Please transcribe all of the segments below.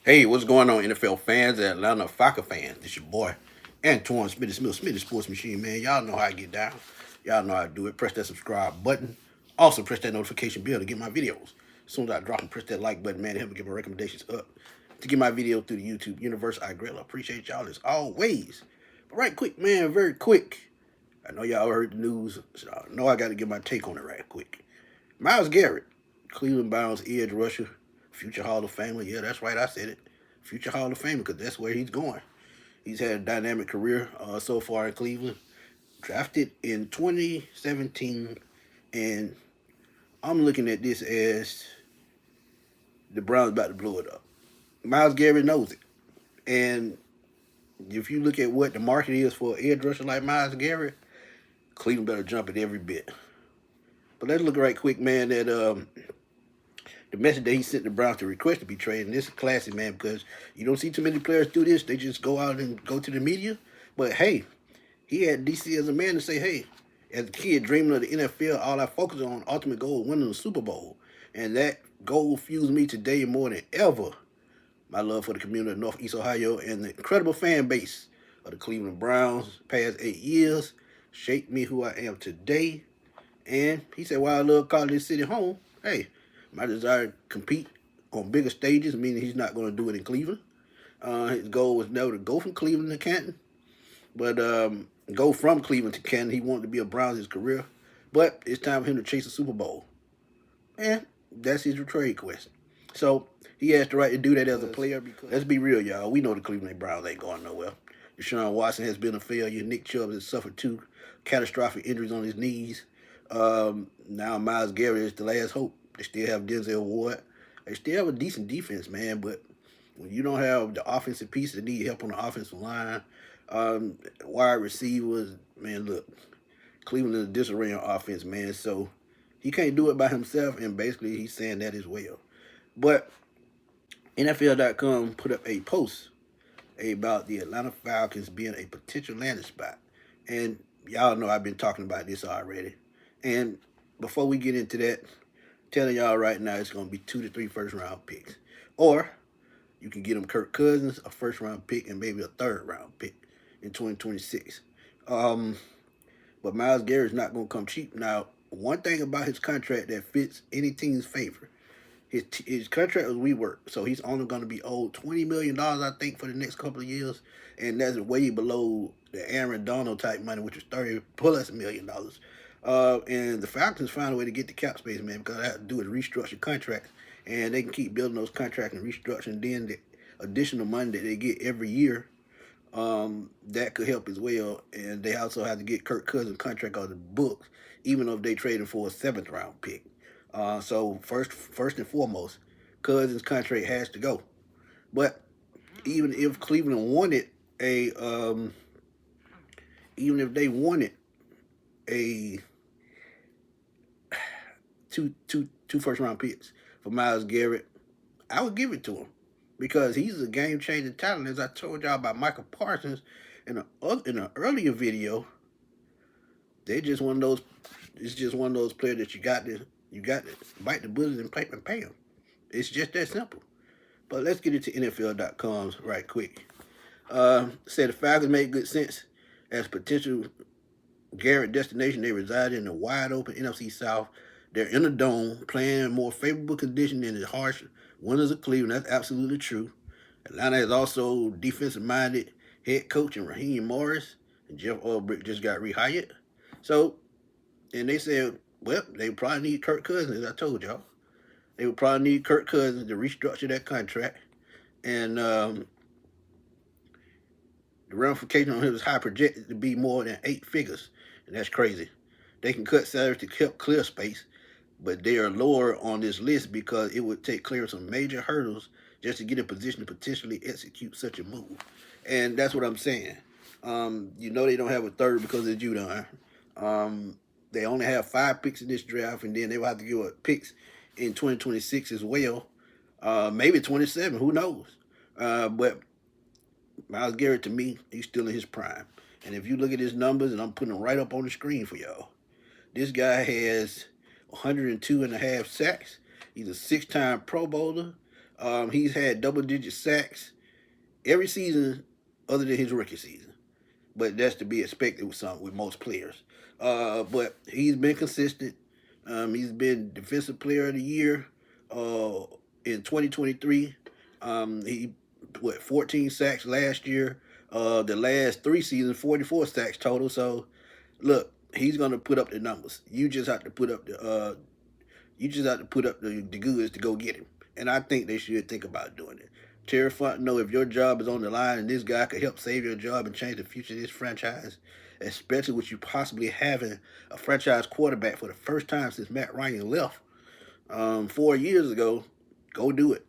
Hey, what's going on, NFL fans, Atlanta Falcons fans? This your boy, Antoine Smitty Sports Machine, man. Y'all know how I get down. Y'all know how I do it. Press that subscribe button. Also, press that notification bell to get my videos. As soon as I drop them, press that like button, man, to help me get my recommendations up. To get my video through the YouTube universe, I greatly appreciate y'all as always. But right quick, man, very quick. I know y'all heard the news, so I know I got to get my take on it right quick. Myles Garrett, Cleveland Browns edge rusher, future Hall of Famer. Yeah, that's right, I said it. Future Hall of Famer, because that's where he's going. He's had a dynamic career so far in Cleveland. Drafted in 2017, and I'm looking at this as the Browns about to blow it up. Myles Garrett knows it. And if you look at what the market is for an edge rusher like Myles Garrett, Cleveland better jump at every bit. But let's look right quick, man, at the message that he sent the Browns to request to be traded. And this is classic, man, because you don't see too many players do this. They just go out and go to the media. But hey, he had DC as a man to say, hey, as a kid dreaming of the NFL, all I focus on ultimate goal, winning the Super Bowl. And that goal fuels me today more than ever. My love for the community of Northeast Ohio and the incredible fan base of the Cleveland Browns past 8 years shaped me who I am today. And he said, while I love calling this city home, hey, my desire to compete on bigger stages, meaning he's not going to do it in Cleveland. His goal was never to go from Cleveland to Canton, but go from Cleveland to Canton. He wanted to be a Browns his career, but it's time for him to chase a Super Bowl. And that's his trade request. So he has the right to do that as a player because, let's be real, y'all, we know the Cleveland Browns ain't going nowhere. Deshaun Watson has been a failure. Nick Chubb has suffered two catastrophic injuries on his knees. Now Myles Garrett is the last hope. They still have Denzel Ward. They still have a decent defense, man. But when you don't have the offensive pieces that need help on the offensive line, wide receivers, man, look, Cleveland is a disarray on offense, man. So he can't do it by himself, and basically he's saying that as well. But NFL.com put up a post about the Atlanta Falcons being a potential landing spot. And y'all know I've been talking about this already. And before we get into that, telling y'all right now it's going to be 2 to 3 first-round picks. Or you can get them Kirk Cousins, a first-round pick, and maybe a third-round pick in 2026. But Myles Garrett's not going to come cheap. Now, one thing about his contract that fits any team's favor, his contract was reworked, so he's only going to be owed $20 million, I think, for the next couple of years, and that's way below the Aaron Donald type money, which was $30+ million. And the Falcons find a way to get the cap space, man, because all they have to do is restructure contracts, and they can keep building those contracts and restructuring. Then the additional money that they get every year, that could help as well. And they also have to get Kirk Cousins' contract out of the books, even though they traded for a 7th-round pick. So first and foremost, Cousins' contract has to go. But even if Cleveland wanted even if they wanted a two first-round picks for Myles Garrett, I would give it to him because he's a game-changing talent. As I told y'all about Michael Parsons in an earlier video, they just one of those. It's just one of those players that you got to bite the bullet and pay him. It's just that simple. But let's get into NFL.com right quick. Said the Falcons made good sense as potential Garrett destination. They reside in the wide open NFC South. They're in a dome, playing in more favorable condition than the harsh winters of Cleveland. That's absolutely true. Atlanta has also defensive-minded head coach in Raheem Morris, and Jeff Ulbrich just got rehired. So, and they said, well, they probably need Kirk Cousins, as I told y'all. They would probably need Kirk Cousins to restructure that contract. And the ramification on him is high, projected to be more than 8 figures. And that's crazy. They can cut salaries to help clear space, but they are lower on this list because it would take clearing some major hurdles just to get in position to potentially execute such a move. And that's what I'm saying. You know they don't have a third because of Judon. They only have 5 picks in this draft, and then they will have to give up picks in 2026 as well. Maybe 27, who knows? But Myles Garrett, to me, he's still in his prime. And if you look at his numbers, and I'm putting them right up on the screen for y'all, this guy has 102.5 sacks. He's a 6-time Pro Bowler. He's had double-digit sacks every season other than his rookie season. But that's to be expected with most players. But he's been consistent. He's been Defensive Player of the Year in 2023. He 14 sacks last year. The last 3 seasons, 44 sacks total. So look, he's gonna put up the numbers. You just have to put up the goods to go get him. And I think they should think about doing it. Terry Fontenot, if your job is on the line and this guy could help save your job and change the future of this franchise, especially with you possibly having a franchise quarterback for the first time since Matt Ryan left 4 years ago, go do it.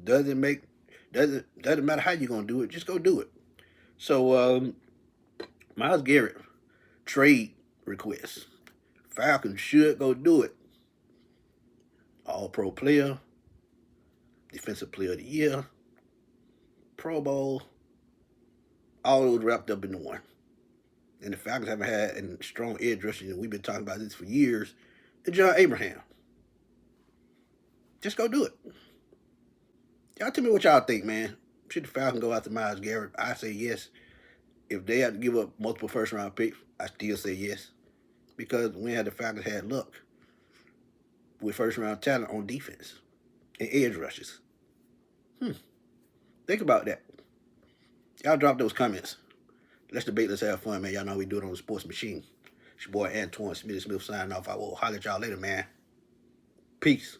Doesn't matter how you're gonna do it, just go do it. So Myles Garrett trade request. Falcons should go do it. All-Pro player, Defensive Player of the Year, Pro Bowl, all those wrapped up into one. And the Falcons haven't had a strong edge rusher, and we've been talking about this for years, and John Abraham. Just go do it. Y'all tell me what y'all think, man. Should the Falcons go after Myles Garrett? I say yes. If they have to give up multiple first-round picks, I still say yes. Because we had the Falcons had luck with first-round talent on defense and edge rushes. Think about that. Y'all drop those comments. Let's debate. Let's have fun, man. Y'all know how we do it on the Sports Machine. It's your boy Antoine Smitty Smith signing off. I will holler at y'all later, man. Peace.